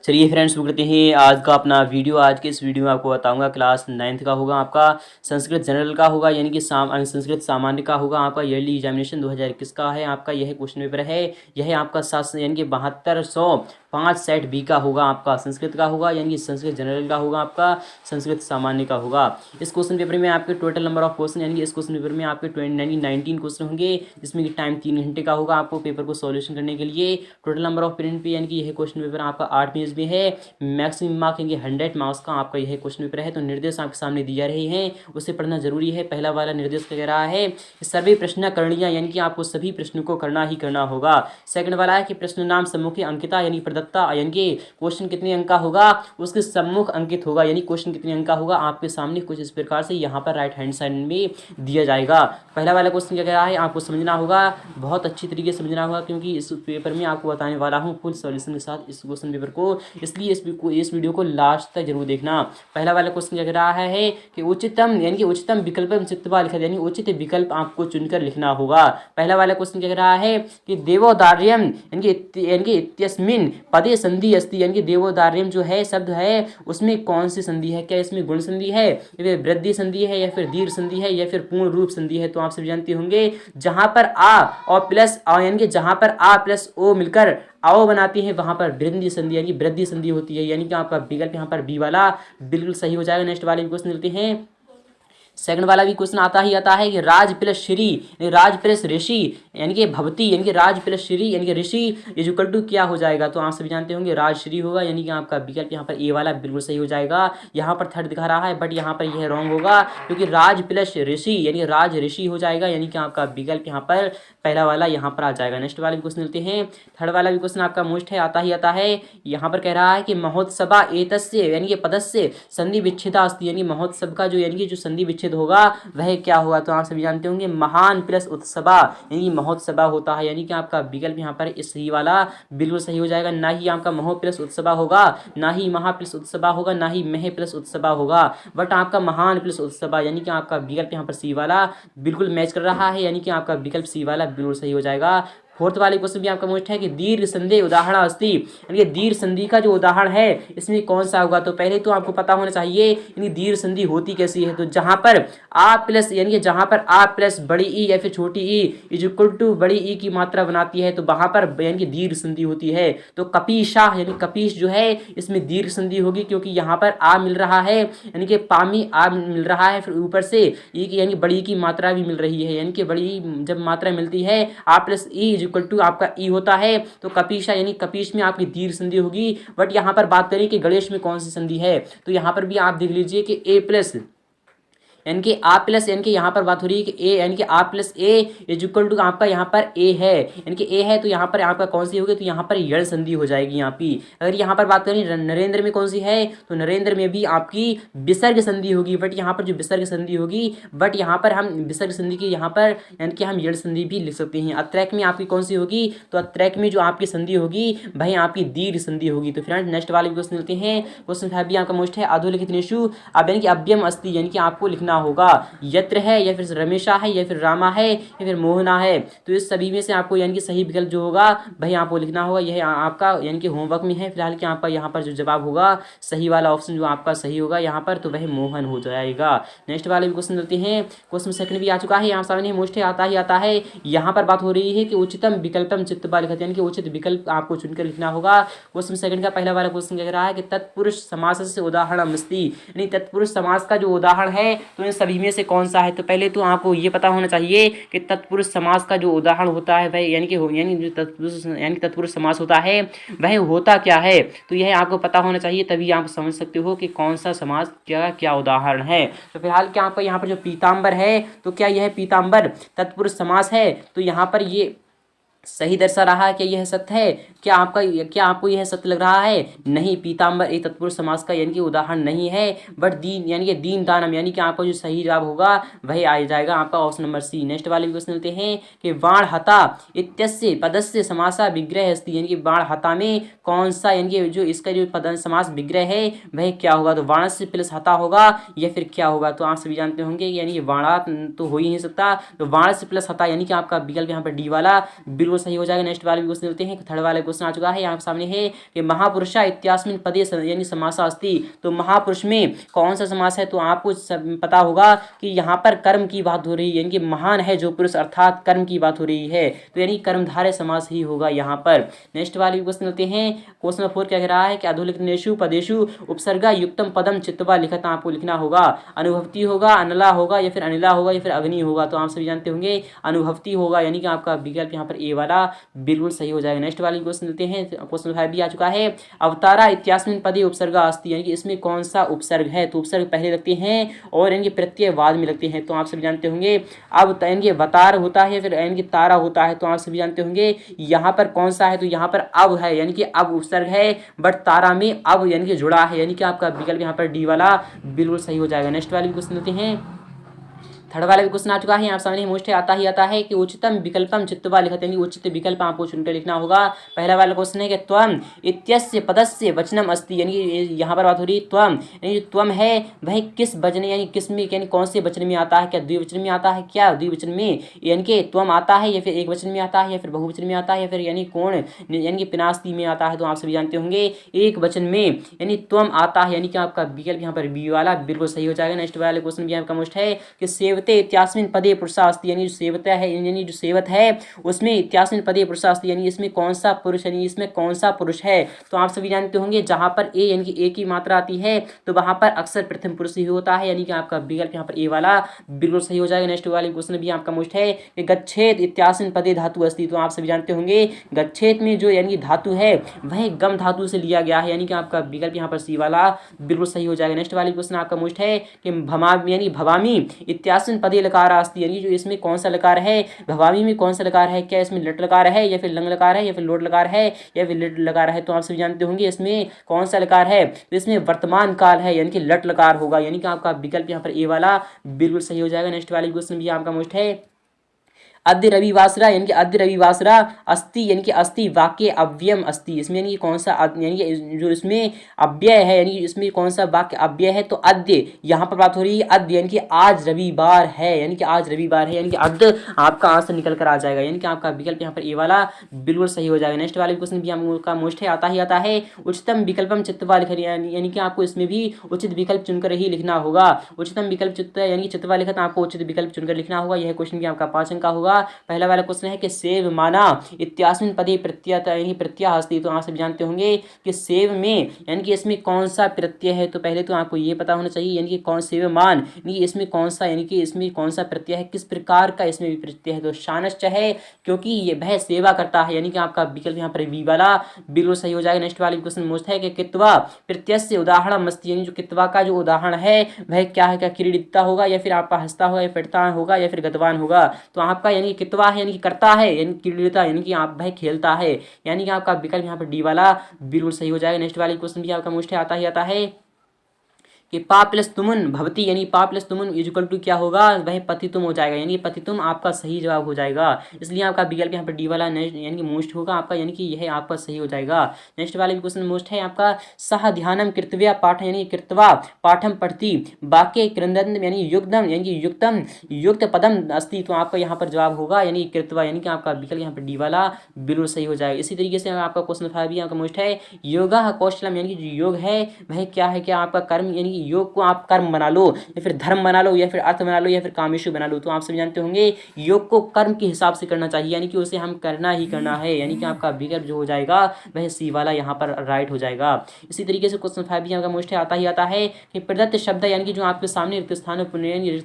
चलिए फ्रेंड्स, शुरू करते हैं आज का अपना वीडियो। आज के इस वीडियो में आपको बताऊंगा क्लास 9th का होगा आपका संस्कृत जनरल का होगा, यानी कि संस्कृत सामान्य का होगा आपका। ईयरली एग्जामिनेशन 2021 का है आपका। यह क्वेश्चन पेपर है। यह आपका 7 यानी कि 7205 सेट बी का होगा आपका। संस्कृत का होगा, यानी कि संस्कृत जनरल का होगा आपका, संस्कृत सामान्य का होगा। इस क्वेश्चन पेपर में आपके टोटल नंबर ऑफ क्वेश्चन, यानी कि इस क्वेश्चन पेपर में आपके 19 क्वेश्चन होंगे, जिसमें कि टाइम 3 घंटे का होगा आपको पेपर को सॉल्यूशन करने के लिए। टोटल नंबर ऑफ प्रिंट पे, यानी कि यह क्वेश्चन पेपर आपका 8 पेज में है। मैक्सिमम मार्क यानी 100 मार्क्स का आपका यह क्वेश्चन पेपर है। तो निर्देश आपके सामने दिए जा रहे हैं, उसे पढ़ना जरूरी है। पहला वाला निर्देश कह रहा है सर्वे प्रश्न करणीय, यानी कि आपको सभी प्रश्नों को करना ही करना होगा। सेकंड वाला है कि प्रश्न नाम सम्मुख अंकिता, यानी प्रदत्ता, यानी कि क्वेश्चन कितने अंक का होगा उसके सम्मुख अंकित होगा, यानी क्वेश्चन कितने अंक का होगा आपके सामने कुछ इस प्रकार से यहाँ पर राइट हैंड साइड में दिया जाएगा। पहला वाला क्वेश्चन क्या कह रहा है आपको समझना होगा, बहुत अच्छी तरीके से समझना होगा, क्योंकि इस पेपर में आपको बताने वाला हूँ फुल सॉल्यूशन के साथ इस क्वेश्चन पेपर को, इसलिए इस वीडियो को लास्ट तक जरूर देखना। पहला वाला क्वेश्चन क्या कह रहा है कि उचितम, यानी कि उचितम विकल्पम चित्वा लिखा, यानी उचित विकल्प आपको चुनकर लिखना होगा। पहला वाला क्वेश्चन क्या कह रहा है कि देवोदार्यम, यानी कि इत्यस्मिन् पदे संधि अस्ति, यानी कि देवोदार्यम जो है शब्द है उसमें कौन सी संधि है, क्या इसमें गुण संधि है, या फिर वृद्धि संधि है, या फिर दीर्घ संधि है, या फिर पूर्ण रूप संधि है। तो आप सब जानते होंगे जहां पर आ और प्लस आ, यानी कि जहां पर आ प्लस ओ मिलकर आओ बनाती है वहां पर वृद्धि संधि, यानी वृद्धि संधि होती है, यानी कि आपका विकल्प यहाँ पर बी वाला बिल्कुल सही हो जाएगा। नेक्स्ट वाले क्वेश्चन मिलते हैं। सेकंड वाला भी क्वेश्चन आता है कि राज प्लस श्री, राज प्लस ऋषि, यानी कि भवती, यानी कि राज प्लस श्री यानी कि ऋषि इज इक्वल टू क्या हो जाएगा। तो आप सभी जानते होंगे राज श्री होगा, यानी कि आपका विकल्प यहाँ पर ए वाला बिल्कुल सही हो जाएगा। यहाँ पर थर्ड दिखा रहा है बट यहाँ पर यह रॉन्ग होगा, क्योंकि राज प्लस ऋषि यानी कि राज ऋषि हो जाएगा, यानी कि आपका विकल्प यहाँ पर पहला वाला यहाँ पर आ जाएगा। नेक्स्ट वाला भी क्वेश्चन मिलते हैं। थर्ड वाला भी क्वेश्चन आपका मोस्ट है, आता है। यहाँ पर कह रहा है कि महोत्सवा एतस्य, यानी कि पदस्य संधि विच्छेदा अस्ति, यानी महोत्सव का जो यानी कि जो संधि विच्छेद होगा वह क्या होगा। तो आप सभी जानते होंगे महान प्लस उत्सवा, यानी महोत्सवा होता है, यानी कि आपका विकल्प यहाँ पर इस सही वाला बिल्कुल सही हो जाएगा। ना ही आपका महो प्लस उत्सवा होगा, ना ही महा प्लस उत्सवा होगा, ना ही मह प्लस उत्सवा होगा, बट आपका महान प्लस उत्सवा, यानी कि आपका विकल्प यहाँ पर सी वाला बिल्कुल मैच कर रहा है, यानी कि आपका विकल्प सी वाला बिल्कुल सही हो जाएगा। फोर्थ वाले क्वेश्चन भी आपका मोस्ट है कि दीर्घ संधि उदाहरण अस्ति, यानी कि दीर्घ संधि का जो उदाहरण है इसमें कौन सा होगा। तो पहले तो आपको पता होना चाहिए यानी दीर्घ संधि होती कैसी है। तो जहां पर आ प्लस, यानी कि जहां पर आ प्लस बड़ी ई या फिर छोटी ई इज इक्वल टू बड़ी ई की मात्रा बनाती है, तो वहां पर यानी कि दीर्घ संधि होती है। तो कपीशा, यानी कपीश जो है इसमें दीर्घ संधि होगी, क्योंकि यहाँ पर आ मिल रहा है, यानी कि पामी आ मिल रहा है, फिर ऊपर से ई की यानी बड़ी की मात्रा भी मिल रही है, यानी कि बड़ी जब मात्रा मिलती है आ प्लस ई इक्वल टू आपका ई होता है। तो कपीशा यानी कपीश में आपकी दीर्घ संधि होगी। बट यहाँ पर बात करें कि गणेश में कौन सी संधि है, तो यहाँ पर भी आप देख लीजिए कि ए प्लस यानी कि आ प्लस, यानी कि यहाँ पर बात हो रही है कि ए, यानी कि आ plus A is equal to आपका यहाँ पर ए है, यानी कि ए है, तो यहाँ पर आपका कौन सी होगी, तो यहाँ पर यण संधि हो जाएगी यहाँ पे। अगर यहाँ पर बात करें नरेंद्र में कौन सी है, तो नरेंद्र में भी आपकी विसर्ग संधि होगी, बट यहाँ पर जो विसर्ग संधि होगी, बट यहाँ पर हम विसर्ग संधि की यहाँ पर यानी कि हम यण संधि भी लिख सकते हैं। अत्रैक में आपकी कौन सी होगी, तो अत्रैक में जो आपकी संधि होगी भाई आपकी दीर्घ संधि होगी। तो फ्रेंड्स नेक्स्ट वाले क्वेश्चन मिलते हैं। क्वेश्चन 5 भी आपका मोस्ट है। अधोलिखितेषु अब यानी कि अव्ययम अस्ति, यानी कि आपको लिखना होगा यत्र है, या फिर रमेशा है, या फिर रामा है, या फिर मोहना है। तो इस सभी में से आपको यानी कि सही विकल्प जो होगा भाई आपको लिखना होगा। यह आपका यानी कि होमवर्क में है फिलहाल कि आपका यहाँ पर जो जवाब होगा सही वाला ऑप्शन जो आपका सही होगा यहाँ पर, तो वह मोहन हो जाएगा। नेक्स्ट वाले भी क्वेश्चन मिलते हैं। क्वेश्चन सेकंड भी आ चुका है, यहाँ सामने मोस्ट है, आता है। यहाँ पर बात हो रही है कि उचितम विकल्पम चित्तवा लिखते, यानी कि उचित विकल्प आपको चुनकर लिखना होगा। क्वेश्चन सेकंड का पहला वाला क्वेश्चन कह रहा है कि तत्पुरुष समास से उदाहरण अस्ति, यानी तत्पुरुष समास का जो उदाहरण है तो इन सभी में से कौन सा है। तो पहले तो आपको ये पता होना चाहिए कि तत्पुरुष समास का जो उदाहरण होता है वह यानी कि तत्पुरुष समास होता है वह होता क्या है। तो यह आपको पता होना चाहिए, तभी आप समझ सकते हो कि कौन सा समास क्या उदाहरण है। तो फिलहाल क्या आपका यहाँ पर जो पीताम्बर है, तो क्या यह पीताम्बर तत्पुरुष समास है। तो यहाँ पर ये सही दर्शा रहा है, क्या यह सत्य है, क्या आपको यह सत्य लग रहा है। नहीं, पीताम्बर एक तत्पुरुष समास का यानी कि उदाहरण नहीं है, बट दीन यानी कि दीन दानम, यानी कि आपका जो सही जवाब होगा वही आ जाएगा आपका ऑप्शन नंबर सी। नेक्स्ट वाले क्वेश्चन मिलते हैं कि बाण हता इत्यस्य पदस्य समासा विग्रह अस्ति, यानी कि बाण हता में कौन सा यानी कि जो इसका जो पद समास विग्रह है वह क्या होगा। तो बाण से प्लस हता होगा या फिर क्या होगा। तो आप सभी जानते होंगे यानी कि बाणा तो हो ही नहीं सकता, तो बाण से प्लस हता, यानी कि आपका विकल्प यहाँ पर डी वाला बिल्कुल बिल्कुल सही हो जाएगा। नेक्स्ट वाले क्वेश्चन देखते हैं। थर्ड वाला क्वेश्चन आ चुका है यहाँ सामने है कि महापुरुषा इत्यास्मिन पदे यानी समासा अस्ति। तो महापुरुष में कौन सा समास है? तो आपको पता होगा कि यहाँ पर कर्म की बात हो रही है, यानी कि महान है जो पुरुष अर्थात कर्म की बात हो रही है, तो यानी कर्मधारय समास ही होगा यहाँ पर। नेक्स्ट वाले क्वेश्चन लेते हैं। क्वेश्चन नंबर 4 क्या कह रहा है कि अधोलिखितेषु पदेषु उपसर्गा युक्तम पदम चित्वा लिखत आपको लिखना होगा। अनुभवती होगा, अनला होगा या फिर अनिला होगा या फिर अग्नि होगा। तो आप सभी जानते होंगे अनुभवती होगा, यानी कि आपका विकल्प यहाँ पर ए वाला बिल्कुल सही हो जाएगा। नेक्स्ट वाले क्वेश्चन लेते हैं। क्वेश्चन 5 भी आ चुका है। अवतारा इत्यास्मिन पदे उपसर्गा अस्ति, यानी कि इसमें कौन सा उपसर्ग है? तो उपसर्ग पहले लगते हैं और इनके प्रत्यय बाद में लगते हैं। तो आप सभी जानते होंगे अब इनके अवतार होता है फिर इनकी तारा होता है। तो आप सभी जानते होंगे यहाँ पर कौन सा है? तो यहाँ पर अब है, यानी कि अब उपसर्ग है बट तारा में अब यानी कि जुड़ा है, यानी कि आपका विकल्प यहाँ पर डी वाला बिल्कुल सही हो जाएगा। नेक्स्ट वाले क्वेश्चन लेते हैं। थर्ड वाला भी क्वेश्चन आ चुका है आप सामने मोस्ट आता है कि उचितम विकल्पम चित्वा लिखते हैं, उचित विकल्प आपको चुनकर लिखना होगा। पहला वाला क्वेश्चन है कि त्वम इत्यस्य पदस्य वचनम अस्ति, यानी यहाँ पर बात हो रही है त्वम, यानी त्वम है वह किस वचन यानी किस में यानी कौन से वचन में आता है? क्या द्विवचन में आता है? क्या द्विवचन में यानी कि त्वम आता है या फिर एक वचन में आता है या फिर बहुवचन में आता है या फिर यानी कौन यानी कि पिनास्ती में आता है? तो आप सभी जानते होंगे एक वचन में यानी त्वम आता है, यानी कि आपका विकल्प यहाँ पर बी वाला बिल्कुल सही हो जाएगा। नेक्स्ट वाला क्वेश्चन भी आपका मोस्ट है कि सेवते इत्यास्मिन पदे पुरुषा अस्ति, यानी जो सेवता है यानी जो सेवत है उसमें इत्यास्मिन पदे पुरुषा अस्ति, यानी इसमें कौन सा पुरुष यानी इसमें कौन सा पुरुष है? तो आप सभी जानते होंगे जहां पर ए यानी कि ए की मात्रा आती है तो वहां पर अक्सर प्रथम पुरुष ही होता है, यानी कि आपका विकल्प यहाँ पर ए वाला बिल्कुल सही हो जाएगा। नेक्स्ट वाले क्वेश्चन भी आपका मोस्ट है कि गच्छेत इत्यास्मिन पदे धातु अस्ति। तो आप सभी जानते होंगे गच्छेत में जो यानी धातु है वह गम धातु से लिया गया है, यानी कि आपका विकल्प यहाँ पर सी वाला बिल्कुल सही हो जाएगा। नेक्स्ट वाले क्वेश्चन आपका मोस्ट है कि यानी भवामी इत्यास्मिन पदे लकार अस्ति, यानी जो इसमें कौन सा लकार है? भवामी में कौन सा लकार है? क्या इसमें लट लकार है या फिर लंग लकार है या फिर लोट लकार है या फिर लिट लकार है? तो आप सभी जानते होंगे इसमें कौन सा लकार है? तो इसमें वर्तमान काल है, यानी कि लट लकार होगा, यानी कि आपका विकल्प यहाँ पर ए वाला बिल्कुल सही हो जाएगा। नेक्स्ट वाले क्वेश्चन भी आपका मोस्ट है अद्य रविवासरा, यानी कि अद्य रविवासरा अस्ति, यानी कि अस्ति वाक्य अव्ययम अस्ति, इसमें यानी कि कौन सा यानी कि जो इसमें अव्यय है यानी कि इसमें कौन सा वाक्य अव्यय है? तो अद्य यहाँ पर बात हो रही है अद्य, यानी कि आज रविवार है, यानी कि आज रविवार है, यानी कि अद्य आपका आंसर निकल कर आ जाएगा, यानी कि आपका विकल्प यहाँ पर ए वाला बिल्कुल सही हो जाएगा। नेक्स्ट वाले क्वेश्चन भी आपका मोस्ट है आता है उच्चतम विकल्पम चित्वा लिखत, यानी कि आपको इसमें भी उचित विकल्प चुनकर ही लिखना होगा। उच्चतम विकल्प चित्त यानी कि चित्वा लिखत आपको उचित विकल्प चुनकर लिखना होगा। यह क्वेश्चन भी आपका 5 अंक का होगा। पहला वाला क्वेश्चन है कि सेव माना इत्यास्मिन पदे प्रत्यय यानी प्रत्यय अस्ति। तो आप सब जानते होंगे कि सेव में यानी कि इसमें कौन सा प्रत्यय है? तो पहले तो आपको ये पता होना चाहिए यानी कि कौन सेव मान यानी कि इसमें कौन सा यानी कि इसमें कौन सा प्रत्यय है, किस प्रकार का इसमें भी प्रत्यय है? तो शानश्च है, क्योंकि ये वह सेवा करता है, यानी कि आपका विकल्प यहाँ पर बी वाला बिल्कुल सही हो जाएगा। नेक्स्ट वाले क्वेश्चन मोस्ट है कि कित्वा प्रत्यय से उदाहरण मस्ती, यानी जो कित्वा का जो उदाहरण है वह क्या है? क्या क्रीडिता होगा या फिर आपका हंसता होगा या फिरता होगा या फिर गतवान होगा? तो आपका यानी कित्वा है यानी कि करता है, यानी क्रीडिता यानी कि आप वह खेलता है, यानी कि आपका विकल्प यहाँ पर डी वाला बिल्कुल सही हो जाएगा। नेक्स्ट वाले क्वेश्चन भी आपका मोस्ट है आता है कि पा प्लस तुमुन भवती, यानी पा प्लस तुमुन इक्वल टू क्या होगा? वह पतितुम हो जाएगा, यानी पतितुम आपका सही जवाब हो जाएगा, इसलिए आपका विकल्प यहाँ पर डी वाला यानी कि मोस्ट होगा आपका, यानी कि यह आपका सही हो जाएगा। नेक्स्ट वाले भी क्वेश्चन मोस्ट है आपका सह ध्यानम कृतव्या पाठ, यानी कृतवा पाठम पढ़ती वाक्य क्रंदन यानी युक्तम यानी कि युक्तम युक्त पदम अस्ति। तो आपका यहाँ पर जवाब होगा यानी कृतवा, यानी कि आपका विकल्प यहाँ पर डी वाला बिल्कुल सही हो जाएगा। इसी तरीके से आपका क्वेश्चन 5 भी आपका मोस्ट है योगा कौशलम, यानी कि जो योग है वह क्या है? क्या आपका कर्म, यानी योग को आप कर्म बना लो या फिर धर्म बना लो या फिर अर्थ बना लो या फिर कामेशु बना लो। तो आप सब जानते होंगे योग को कर्म के हिसाब से करना चाहिए, यानी कि उसे हम करना ही करना है, यानी कि आपका विकल्प जो हो जाएगा वह सी वाला यहाँ पर राइट हो जाएगा। इसी तरीके से क्वेश्चन 5 भी आपका मोस्ट आता है कि प्रदत्त शब्द यानी कि जो आपके सामने रिक्त स्थान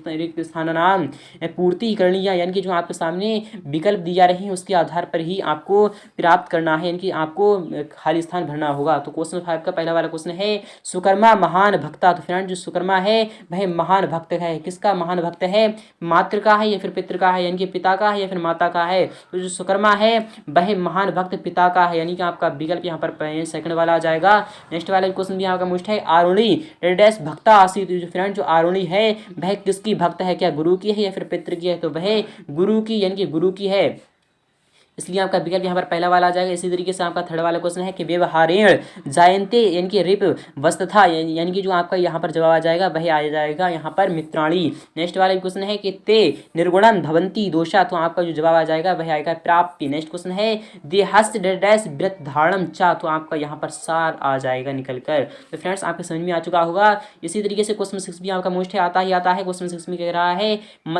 रिक्त स्थान नाम पूर्ति करनी है, यानी कि जो आपके सामने विकल्प दी जा रही है उसके आधार पर ही आपको प्राप्त करना है, यानी कि आपको खाली स्थान भरना होगा। तो क्वेश्चन 5 का पहला वाला क्वेश्चन है सुकर्मा महान भक्ता। तो फ्रेंड जो सुकर्मा है वह महान भक्त है, किसका महान भक्त है? मातृ का है या फिर पितृ का है, यानी कि पिता का है या फिर माता का है? तो जो सुकर्मा है वह महान भक्त पिता का है, यानी कि आपका विकल्प यहाँ पर सेकंड वाला आ जाएगा। नेक्स्ट वाला क्वेश्चन भी आपका मुष्ट है आरुणी डैश भक्ता आसी। तो जो फ्रेंड जो आरुणी है वह किसकी भक्त है? क्या गुरु की है या फिर पितृ की है? तो वह गुरु की यानी कि गुरु की है, इसलिए आपका विकल्प यहाँ पर पहला वाला आ जाएगा। इसी तरीके से आपका थर्ड वाला क्वेश्चन है कि व्यवहारेण जायन्ते यानी कि रिप वस्तथा यानी कि जो आपका यहाँ पर जवाब आ जाएगा वह आ जाएगा यहाँ पर मित्राणी। नेक्स्ट वाला क्वेश्चन है कि ते निर्गुणम भवंती दोषा, तो आपका जो जवाब आ जाएगा वह आएगा प्राप्ति। नेक्स्ट क्वेश्चन है देहस्त डैश व्रत धारणम चा, तो आपका यहाँ पर सार आ जाएगा निकल कर। तो फ्रेंड्स आपके समझ में आ चुका होगा। इसी तरीके से क्वेश्चन 6 भी आपका मोस्ट है आता ही आता है। क्वेश्चन 6 में कह रहा है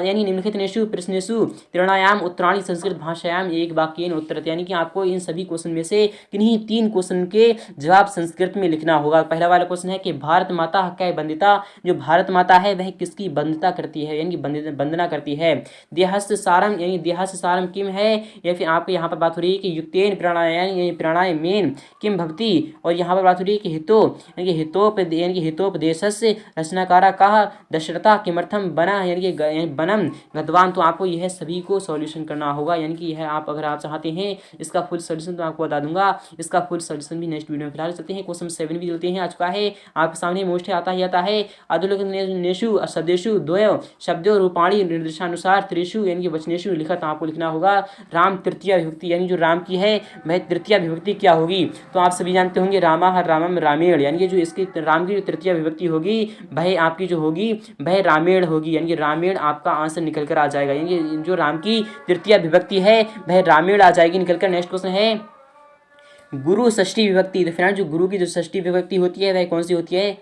यानी निम्नलिखितेषु प्रश्नेषु त्रिणायाम उत्तराणी संस्कृत भाषायाम एक वाक्येन उत्तरत, यानी कि आपको इन सभी क्वेश्चन में से किन्हीं 3 क्वेश्चन के जवाब संस्कृत में लिखना होगा। पहला वाला क्वेश्चन है कि भारत माता कै वंदिता, जो भारत माता है वह किसकी वंदिता करती है यानी कि वंदना करती है। देहस्य सारम यानी देहस्य सारम किम है, या फिर आपको यहाँ पर बात हो रही है कि युक्तेन प्राणायाम प्राणायामेन किम भवति, और यहाँ पर बात हो रही है कि हितो यानी कि हितोपदेशस्य रचनाकारा कहा दशरथा किमर्थम बना यानी कि बनम गतवान, तो आपको यह सभी को सॉल्यूशन करना होगा। यानी कि यह आप अगर आप चाहते हैं इसका फुल सॉल्यूशन तो आपको बता दूंगा, इसका फुल सॉल्यूशन भी नेक्स्ट वीडियो में फिलहाल चलते हैं। क्वेश्चन 7 भी चलते हैं आ चुका है आपके सामने मोस्ट आता ही आता है। अधोलेखनेषु शब्देषु द्वयो शब्दों रूपाणी निर्देशानुसार त्रिषु यानी कि वचनेषु लिखत, आपको लिखना होगा राम तृतीया विभक्ति, यानी जो राम की है वह तृतीया विभक्ति क्या होगी। तो आप सभी जानते होंगे रामा हर रामम रामेण, यानी कि जो इसकी राम की जो तृतीया विभक्ति होगी वह आपकी जो होगी वह रामेण होगी, यानी कि रामेण आपका आंसर निकल कर आ जाएगा। यानी कि जो राम की तृतीया विभक्ति है वह रामेण आ जाएगी निकल कर। नेक्स्ट क्वेश्चन है गुरु षष्ठी विभक्ति। तो फ्रेंड्स जो गुरु की जो षष्ठी विभक्ति होती है वह कौन सी होती है,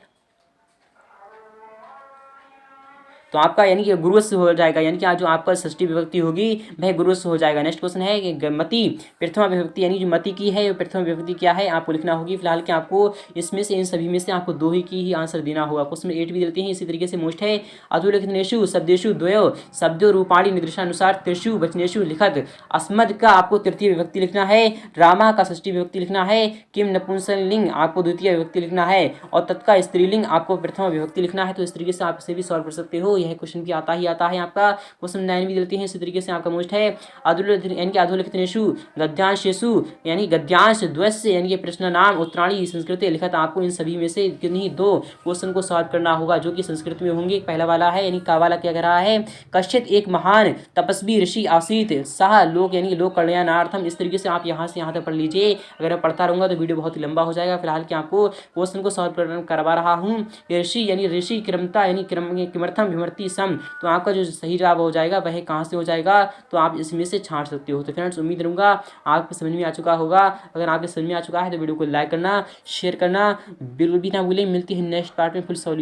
तो आपका यानी कि गुरुस्व हो जाएगा, यानी कि जो आपका षष्ठी विभक्ति होगी वह गुरुस्व हो जाएगा। नेक्स्ट क्वेश्चन है कि मति प्रथमा विभक्ति, यानी जो मति की है प्रथमा विभक्ति क्या है आपको लिखना होगी। फिलहाल कि आपको इसमें से इन सभी में से आपको 2 ही की ही आंसर देना होगा। क्वेश्चन 8 भी देते हैं इसी तरीके से मोस्ट है अधोलिखितेषु शब्देषु द्वयो शब्दों रूपाणी निर्देशानुसार त्रिषु वचनेषु लिखत, अस्मद का आपको तृतीय विभक्ति लिखना है, रामा का षष्ठी विभक्ति लिखना है, किम नपुंसकलिंग आपको द्वितीय विभक्ति लिखना है, और तत्का स्त्रीलिंग आपको प्रथमा विभक्ति लिखना है। तो इस तरीके से आप इसे भी सॉल्व कर सकते हो, यह क्वेश्चन भी आता ही आता है आपका। क्वेश्चन 9 भी देते हैं इसी तरीके से आपका मोस्ट है अधोलिखितेषु गद्यांशेषु यानी गद्यांश द्वस्य यानी कि प्रश्न नाम उत्तराणी संस्कृत लिखत, आपको इन सभी में से किन्हीं 2 क्वेश्चन को सॉल्व करना होगा जो कि संस्कृत में होंगे। पहला वाला है यानी का वाला क्या कह रहा है, कश्चित एक महान तपस्वी ऋषि आसीत सह लोक यानी लोक कल्याणार्थम। इस तरीके से आप यहाँ से यहाँ तक पढ़ लीजिए। अगर मैं पढ़ता रहूंगा तो वीडियो बहुत ही लंबा हो जाएगा। फिलहाल कि आपको क्वेश्चन को सॉल्व करवा रहा हूँ। ऋषि यानी ऋषि क्रमता यानी किमर्थम विमर्ति सम, तो आपका जो सही जवाब हो जाएगा वह कहाँ से हो जाएगा, तो आप इसमें से छांट सकते हो। तो फ्रेंड्स उम्मीद करूँगा आपको समझ में आ चुका होगा। अगर आपके समझ में आ चुका है तो वीडियो को लाइक करना, शेयर करना बिल्कुल भी ना भूलें। मिलती है नेक्स्ट पार्ट में फुल सॉल्यूशन।